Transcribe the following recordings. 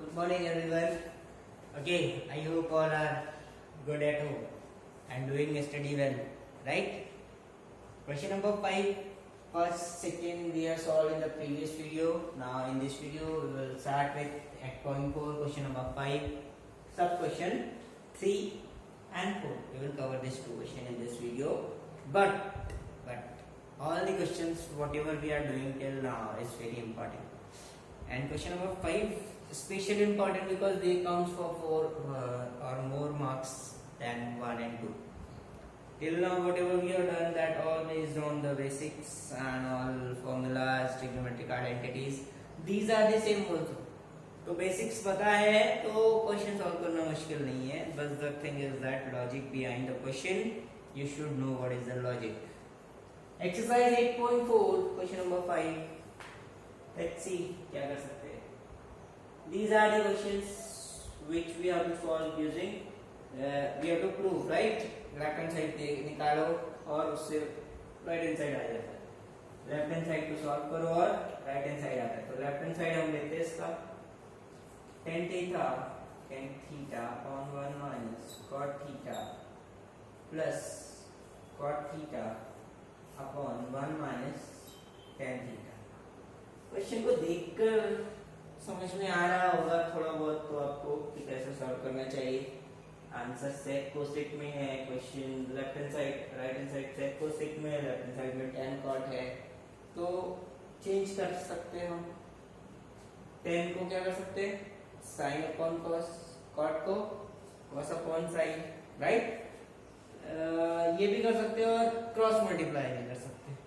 Good morning everyone. Okay, I hope all are good at home and doing study well, right? Question number 5. First, second we have solved in the previous video. Now in this video we will start with at point 4, question number 5. Sub question 3 and 4. We will cover these two questions in this video. But all the questions whatever we are doing till now is very important. And question number 5 especially important because they counts for 4 or more marks than 1 and 2. Till now whatever we have done that all based on the basics and all formulas, trigonometric identities. These are the same also. तो basics पता है तो question solve करना मुश्किल नहीं है. बस the thing is that logic behind the question you should know what is the logic. Exercise 8.4 question number 5. Let's see क्या कर सकते हैं. These are the questions which we have to solve using we have to prove, right? Left hand side निकालो और उससे right hand side आ जाता है. Left hand side को सॉल्व करो और राइट हैंड साइड आता है. तो लेफ्ट हैंड साइड हम लेते हैं इसका tan theta upon 1 minus cot theta plus cot theta upon 1 minus tan theta. Question को देखकर समझ में आ रहा होगा थोड़ा बहुत तो आपको कि कैसे सॉल्व करना चाहिए. आंसर सेक कोसेक में है. Question left hand side right hand side sec cosec में है, लेफ्ट हैंड साइड में tan cot है. तो चेंज कर सकते हैं हम. tan को क्या कर सकते हैं sin अपॉन cos, cot को cos अपॉन sin, राइट. ये भी कर सकते हैं और क्रॉस मल्टीप्लाई भी कर सकते हैं.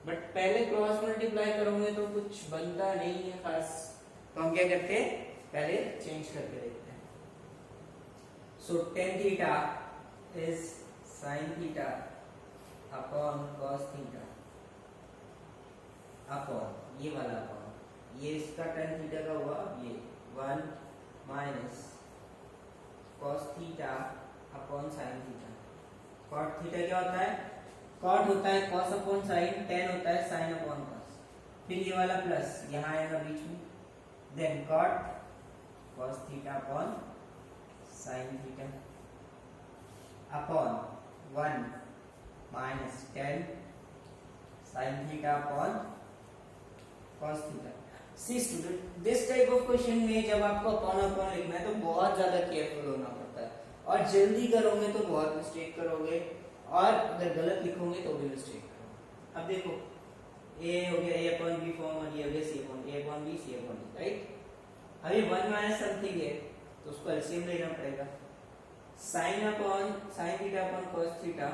बट पहले क्रॉस मल्टीप्लाई करोगे तो कुछ बनता नहीं है खास. तो हम क्या करते हैं पहले चेंज करके देखते हैं. सो tan theta is sin theta upon cos theta upon ये वाला अपॉन ये इसका tan थीटा का हुआ ये 1 minus cos theta upon sin theta. cot theta क्या होता है? cot होता है cos अपॉन sin, tan होता है sin अपॉन cos. फिर ये वाला प्लस यहाँ आएगा बीच में. Then cot cos theta upon sin theta upon 1 minus tan sin theta upon cos theta. See student, this type of question में जब आपको अपॉन अपॉन लिखना है तो बहुत ज्यादा केयरफुल होना पड़ता है. और जल्दी करोगे तो बहुत मिस्टेक करोगे और अगर गलत लिखोगे तो भी मिस्टेक करोगे. अब देखो a हो गया a अपॉन b फॉर्म और ये हो गया c upon a upon b c upon d, right. अब ये 1 माइनस समथिंग है तो उसको एलसीएम लेना पड़ेगा. sin theta upon cos theta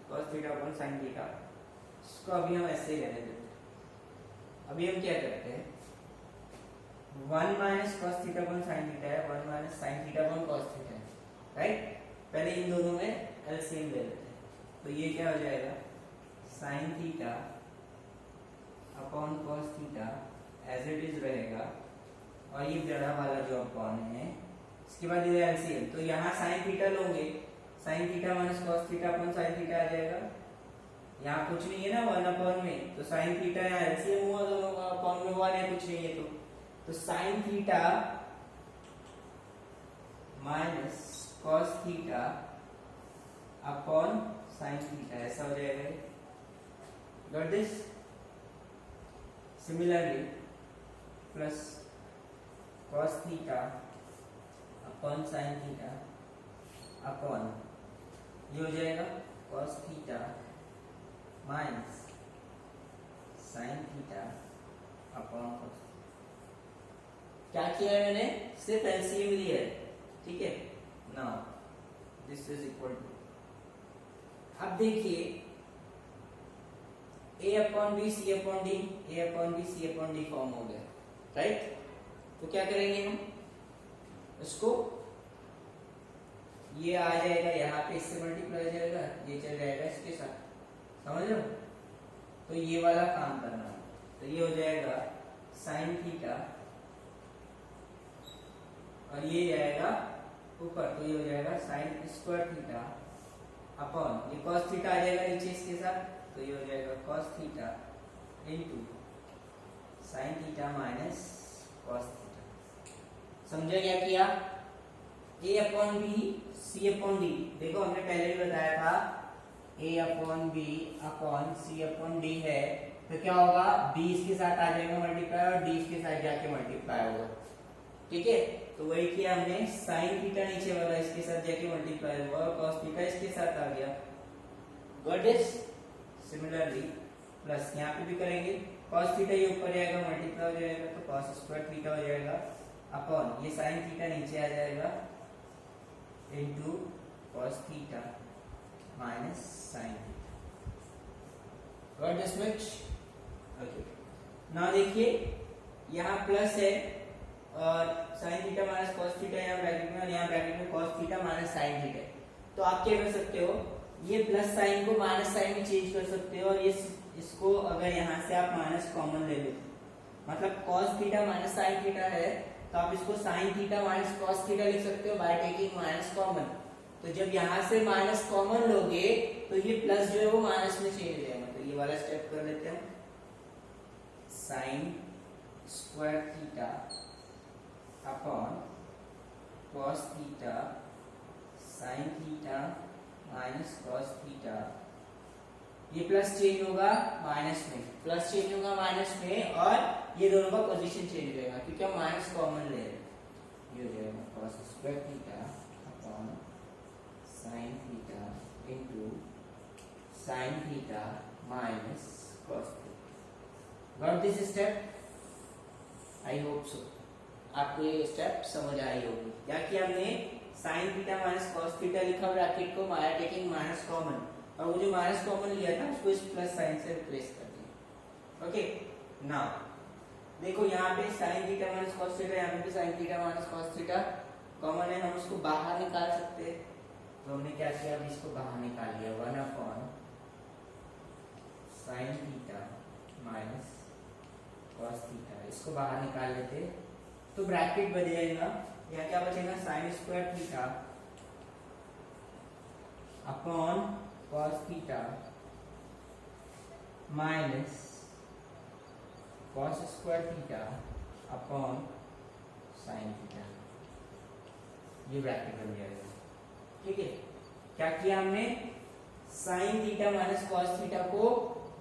upon sin theta. इसको अभी हम ऐसे ही रहने देते हैं. अभी हम क्या करते हैं 1 minus cos theta upon sin theta है, 1 minus sin theta upon cos theta है, राइट. पहले इन दोनों में एलसीएम ले लेते हैं. तो ये क्या हो जाएगा sin theta upon cos theta as it is रहेगा और ये बड़ा वाला जो अपॉन है इसके बाद ये एलसीएम. तो यहाँ sin थीटा लोगे sin theta minus cos theta upon sin theta आ जाएगा. यहाँ कुछ नहीं है ना 1 अपॉन में तो sin थीटा यहाँ एलसीएम हुआ दोनों का अपॉन में 1 है कुछ नहीं है तो sin theta minus cos theta upon sin theta ऐसा हो जाएगा. Got this. Similarly plus cos theta upon sin theta upon ये हो जाएगा cos theta minus sin theta upon cos. क्या किया है मैंने सिर्फ एलसीएम लिया है, ठीक है. Now this is equal to. अब देखिए a upon b c upon d a upon b c upon d form हो गया, राइट. तो क्या करेंगे हम इसको ये आ जाएगा यहाँ पे इससे मल्टीप्लाई हो जाएगा ये चल जाएगा इसके साथ. समझ लो. तो ये वाला काम करना है. तो ये हो जाएगा sin थीटा और ये जाएगा ऊपर तो ये हो जाएगा sin स्क्वायर थीटा अपॉन ये cos थीटा आ जाएगा नीचे इसके साथ तो ये हो जाएगा cos theta into sin theta minus cos theta. समझे क्या किया? a upon B C upon D, देखो हमने पहले भी बताया था a upon B upon C upon D है, तो क्या होगा b इसके साथ आ जाएगा मल्टीप्लाई और d इसके साथ जाके मल्टीप्लाई होगा, ठीक है। तो वही किया हमने, साइन थीटा नीचे वाला इसके साथ जाके मल्टीप्लाई हुआ और कॉस थीटा इसके साथ आ गया, गॉट इट। सिमिलरली प्लस यहाँ पे भी करेंगे, कॉस थीटा ये ऊपर जाएगा मल्टीप्लाई हो जाएगा तो कॉस स्क्वायर थीटा हो जाएगा अपॉन ये साइन थीटा नीचे आ जाएगा into cos theta minus sign theta, got this much. Okay, now देखिए यहाँ प्लस है और sign theta minus cos theta यहाँ ब्रैकेट में और यहाँ ब्रैकेट में cos theta minus sine theta है, तो आप क्या कर सकते हो, ये प्लस साइन को माइनस साइन में चेंज कर सकते हो और इसको अगर यहाँ से आप माइनस कॉमन ले लो, मतलब cos theta minus sine theta है तो आप इसको sign theta minus cos theta लिख सकते हो बाय टेकिंग माइनस कॉमन। तो जब यहाँ से माइनस कॉमन लोगे तो ये प्लस जो है वो माइनस में चेंज हो जाएगा, तो ये वाला स्टेप कर लेते हैं, sign square theta upon cos theta sine theta minus cos theta, ये प्लस चेंज होगा माइनस में, प्लस चेंज होगा माइनस में और ये दोनों का पोजीशन चेंज हो जाएगा क्योंकि हम माइनस कॉमन ले रहे हैं, ये हो जाएगा cos square theta upon sine theta into sine theta minus cos theta. Got this step? I hope so आपको ये स्टेप समझ आई होगी। क्या किया हमने, sign theta minus cos theta लिखा ब्रैकेट को बाय टेकिंग माइनस कॉमन और वो जो माइनस कॉमन लिया था उसको इस प्लस साइन से रिप्लेस कर दिया। ओके, नाउ देखो यहाँ पे sign theta minus cos theta, यहाँ पे भी sign theta minus cos theta common है, हम उसको बाहर निकाल सकते हैं, तो हमने क्या किया, अभी इसको बाहर निकाल लिया, 1 upon sine theta minus cos theta, इसको बाहर निकाल लेते तो ब्रैकेट बच जाएगा, यहाँ क्या बचेगा, sign square theta upon cos theta minus cos square theta upon sine theta, ये ब्रैकेट बन जाएगा, ठीक है। क्या किया हमने, sign theta minus cos theta को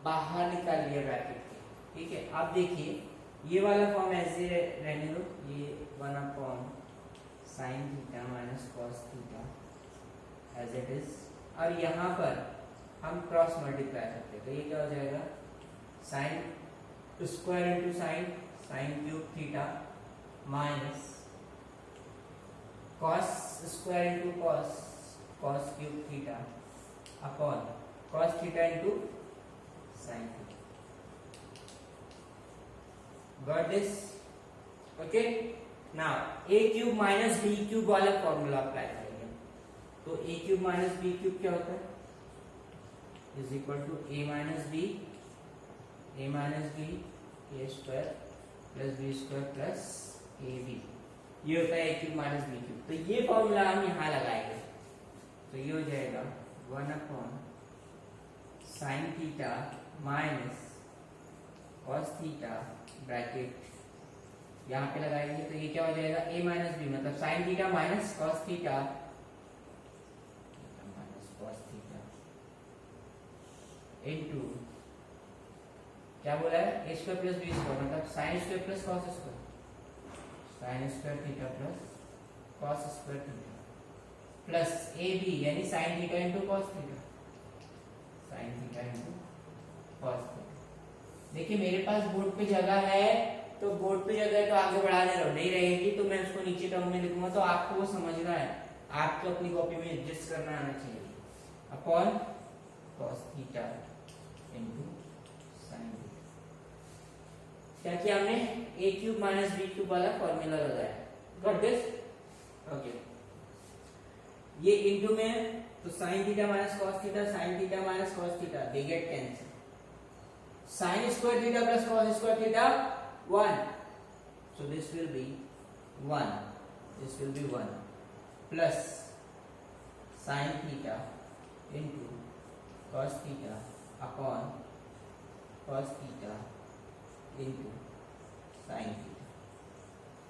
बाहर निकाल लिया ब्रैकेट के, ठीक है। आप देखिए ये वाला फॉर्म ऐसे रहने दो, ये 1 upon sine theta minus cos theta as it is, और यहाँ पर हम क्रॉस मल्टीप्लाई करते हैं तो ये क्या हो जाएगा, sine square into sine, sine cube theta minus cos square into cos, cos cube theta upon cos theta into sine theta. Got this? Okay, now a cube minus b cube वाला formula apply करेंगे, तो a cube minus b cube क्या होता है, is equal to a minus b a square plus b square plus ab, ये होता है a cube minus b cube. तो ये फॉर्मूला हम यहाँ लगाएंगे, तो ये हो जाएगा 1 upon sine theta minus cos theta bracket यहाँ पे लगाएंगे तो ये क्या हो जाएगा, a माइनस बी, मतलब sine theta minus cos theta minus cos theta into क्या बोला है, a square plus b square, मतलब sine square plus cos square, sine square theta plus cos square theta plus a b यानी sine theta into cos theta, sine theta into cos theta. देखिए मेरे पास board पे जगह है तो board पे जगह है तो आगे बढ़ाने रहो, नहीं रहेगी तो मैं उसको नीचे टर्म में लिखूंगा, तो आपको वो समझना है, आपको अपनी कॉपी में एडजस्ट करना आना चाहिए, upon cos theta into sine theta. क्या किया हमने, a cube minus b cube वाला फॉर्मूला लगाया, गॉट दिस? ओके, ये इनटू में तो sign theta minus cos theta, sine theta minus cos theta, they get cancel, sign square theta plus cos square theta 1, so this will be 1, this will be 1 plus sin theta into cos theta upon cos theta into sin theta,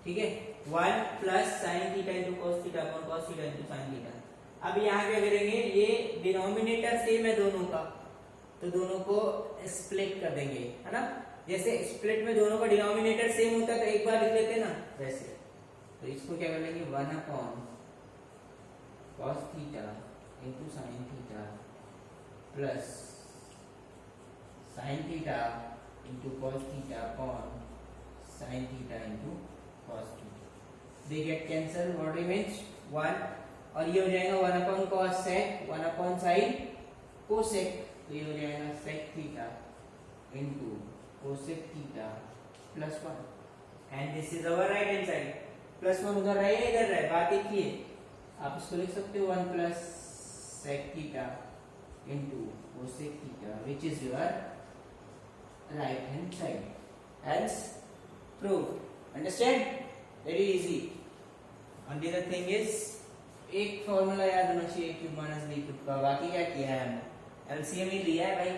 ठीक है, 1 plus sine theta into cos theta upon cos theta into sine theta. अब यहाँ क्या करेंगे, ये denominator same है दोनों का, तो दोनों को स्प्लिट कर देंगे, है ना। जैसे स्प्लिट में दोनों का डिनोमिनेटर सेम होता है तो एक बार लिख लेते हैं ना, वैसे। तो इसको क्या कर लेंगे, 1 upon cos theta into sine theta plus sine theta into cos theta upon sine theta into cos theta. They get cancel, what remains 1, और ये हो जाएगा 1 upon cos sec 1 upon sine cosec, तो ये हो जाएगा sec theta into cosec theta plus 1, and this is our right hand side. Plus 1 उधर रहे इधर रहे, बात एक ही है। आप इसको लिख सकते हो 1 plus sec theta into cosec theta which is your right hand side, hence proved. Understand? Very easy. Only the thing is, एक फॉर्मूला याद होना चाहिए क्यूब माइनस बी क्यूब का, बाकी क्या किया है हमने, एलसीएम ही लिया है भाई।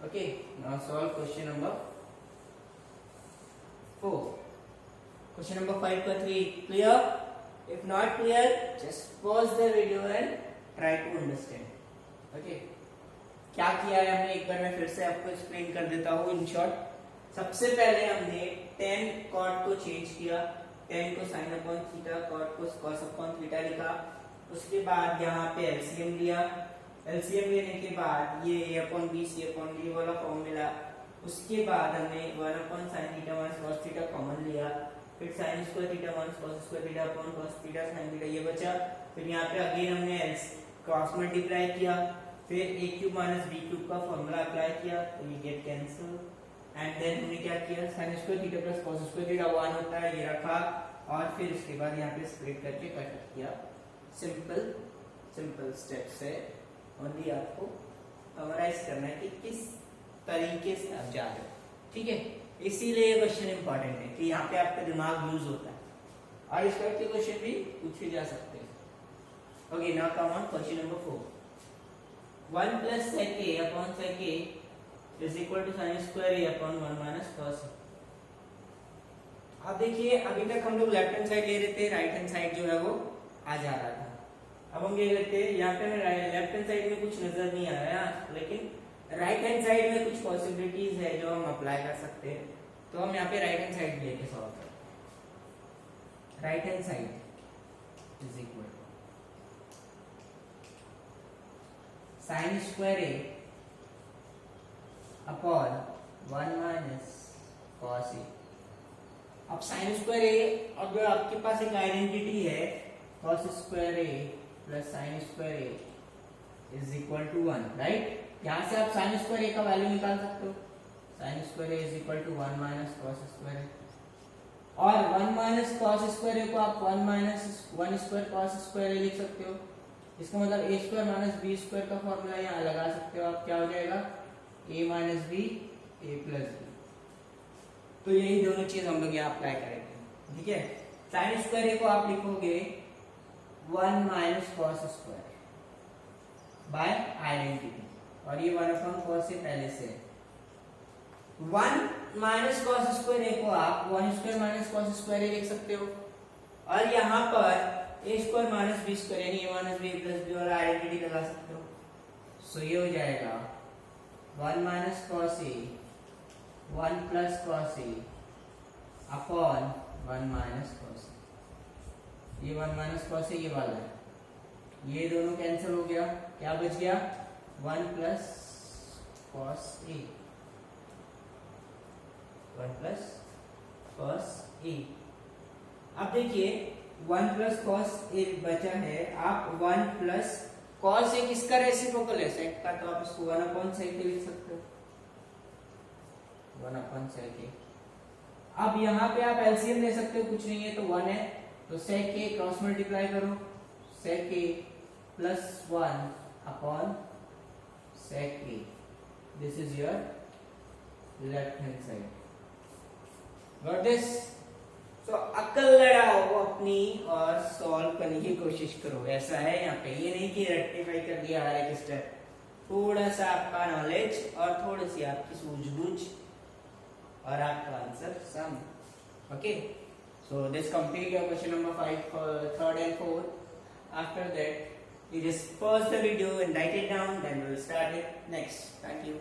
Okay, now solve question number 4। Question number 5 का 3 clear? If not clear just pause the video and try to understand. Okay, क्या किया है हमने एक बार मैं फिर से आपको एक्सप्लेन कर देता हूँ इन शॉर्ट। सबसे पहले हमने tan cot को चेंज किया, tan को sin अपॉन थीटा, cot को cos अपॉन थीटा लिखा। उसके बाद यहाँ पे एलसीएम लिया, एलसीएम लेने के बाद ये a upon B C upon D वाला फॉर्म मिला। उसके बाद हमने 1 upon sin theta minus cos theta common लिया, फिर sin square theta minus cos square theta upon cos theta sin theta ये बचा। फिर यहाँ पे अगेन हमने क्रॉस मल्टीप्लाई किया, फिर a cube minus b cube का फॉर्मूला अप्लाई किया, तो ये गेट कैंसिल। एंड देन हमने क्या किया, sin square theta plus cos square theta 1 होता है, ये रखा, और फिर उसके बाद यहाँ पे स्प्लिट करके कट किया। सिंपल स्टेप्स है, ओनली आपको समराइज करना है कि किस तरीके से आप जा रहे हो, ठीक है। इसीलिए ये क्वेश्चन इंपॉर्टेंट है कि यहाँ पे आपका दिमाग यूज होता है, और इस टाइप के क्वेश्चन भी पूछे जा सकते हैं। Okay, now come on question number 4। 1 plus sec a upon sec a is equal to sin square a upon 1 minus cos a। अब देखिए, अभी तक हम लोग लेफ्ट हैंड साइड ले रहे थे, राइट हैंड साइड जो है वो आ जा रहा था। अब हम ये करते हैं, यहाँ पे लेफ्ट हैंड साइड में कुछ नजर नहीं आ रहा है, लेकिन राइट हैंड साइड में कुछ पॉसिबिलिटीज है जो हम अप्लाई कर सकते हैं। तो हम यहाँ पे राइट हैंड साइड लेके सॉल्व करते हैं। Right hand side is equal sin square a upon 1 minus cos a। अब sin स्क्वायर a, अब आपके पास एक आइडेंटिटी है cos square a plus sin square a is equal to 1, right. यहाँ से आप sin स्क्वायर a का वैल्यू निकाल सकते हो, sin square a is equal to 1 minus cos square a, और 1 माइनस cos स्क्वायर a को आप 1 minus 1 square cos square a लिख सकते हो। इसका मतलब a square minus b square का फॉर्मूला यहाँ लगा सकते हो आप, क्या हो जाएगा a minus b a plus b। तो यही दोनों चीज हम लोग यहाँ अप्लाई करेंगे, ठीक है। sin स्क्वायर a को आप लिखोगे 1 minus cos square by identity, और ये 1 अपॉन cos से पहले से 1 माइनस cos स्क्वायर a को आप 1 square minus cos square a लिख सकते हो, और यहाँ पर a square minus b square यानी a minus b plus b वाला आइडेंटिटी लगा सकते हो। सो ये हो जाएगा 1 minus cos a 1 plus cos a upon 1 minus cos a। ये 1 माइनस cos a ये वाला है, ये दोनों कैंसिल हो गया, क्या बच गया 1 plus cos a 1 plus cos a। अब देखिए 1 प्लस cos a बचा है, आप 1 प्लस cos a किसका रेसिप्रोकल है, sec का, तो आप इसको 1 अपॉन sec a लिख सकते हो, 1 अपॉन sec a। अब यहाँ पे आप एलसीएम ले सकते हो, कुछ नहीं है तो 1 है, तो sec a क्रॉस मल्टीप्लाई करो, sec a plus 1 upon sec a, this is your left hand side. Got this? तो अक्ल लड़ाओ अपनी और सॉल्व करने की कोशिश करो, ऐसा है यहाँ पे, ये नहीं कि रेक्टिफाई कर दिया हर एक स्टेप। थोड़ा सा आपका नॉलेज और थोड़ी सी आपकी सूझबूझ और आपका आंसर सम। Okay, So this complete your question number 5 for third and fourth. After that, you just pause the video and write it down. Then we'll start it next. Thank you.